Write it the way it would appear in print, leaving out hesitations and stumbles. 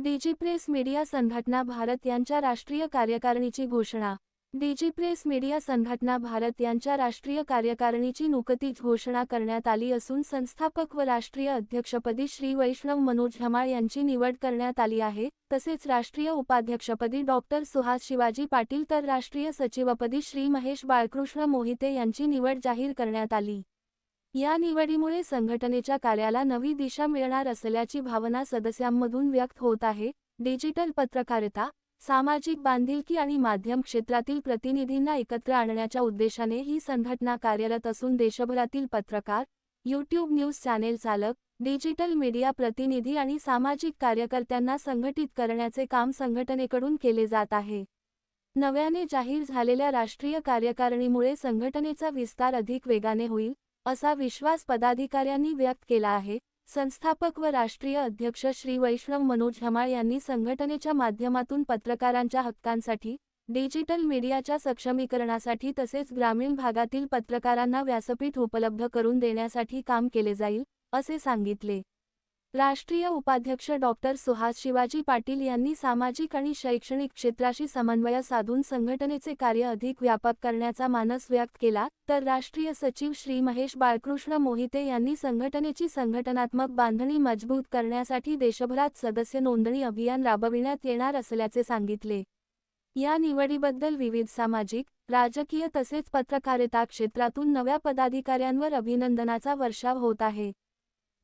डिजिप्रेस media संघटना भारत यांच्या राष्ट्रीय कार्यकारिणीची घोषणा। डिजिप्रेस मीडिया संघटना भारत यांच्या राष्ट्रीय कार्यकारिणीची नुकतीच घोषणा करण्यात आली असून संस्थापक व राष्ट्रीय अध्यक्षपदी श्री वैष्णव मनोज धमाळ यांची निवड करण्यात आली आहे। तसेच राष्ट्रीय उपाध्यक्षपदी डॉक्टर सुहास शिवाजी पाटील तर राष्ट्रीय सचिवपदी श्री महेश बाळकृष्ण मोहिते यांची निवड जाहीर करण्यात आली। या निवडीमुळे संघटनेच्या कार्याला नवी दिशा मिळणार असल्याची भावना सदस्यांमधून व्यक्त होत आहे। डिजिटल पत्रकारिता, सामाजिक बांधिलकी आणि माध्यम क्षेत्रातील प्रतिनिधींना एकत्र आणण्याच्या उद्देशाने ही संघटना कार्यरत असून देशभरातील पत्रकार, यूट्यूब न्यूज चॅनेल चालक, डिजिटल मीडिया प्रतिनिधी आणि सामाजिक कार्यकर्त्यांना संघटित करण्याचे काम संघटनेकडून केले जात आहे। नव्याने जाहीर झालेल्या राष्ट्रीय कार्यकारिणीमुळे संघटनेचा विस्तार अधिक वेगाने होईल, असा विश्वास पदाधिकाऱ्यांनी व्यक्त केला आहे। संस्थापक व राष्ट्रीय अध्यक्ष श्री वैष्णव मनोज धमाळ यांनी संघटनेच्या माध्यमातून पत्रकारांच्या हक्कांसाठी, डिजिटल मीडियाच्या सक्षमीकरणासाठी तसेच ग्रामीण भागातील पत्रकारांना व्यासपीठ उपलब्ध करून देण्यासाठी काम केले जाईल, असे सांगितले। राष्ट्रीय उपाध्यक्ष डॉक्टर सुहास शिवाजी पाटील यांनी सामाजिक आणि शैक्षणिक क्षेत्राशी समन्वय साधून संघटनेचे कार्य अधिक व्यापक करण्याचा मानस व्यक्त केला, तर राष्ट्रीय सचिव श्री महेश बाळकृष्ण मोहिते यांनी संघटनेची संघटनात्मक बांधणी मजबूत करण्यासाठी देशभरात सदस्य नोंदणी अभियान राबविण्यात येणार असल्याचे सांगितले। या निवडीबद्दल विविध सामाजिक, राजकीय तसेच पत्रकारिता क्षेत्रातून नव्या पदाधिकाऱ्यांवर अभिनंदनाचा वर्षाव होत आहे।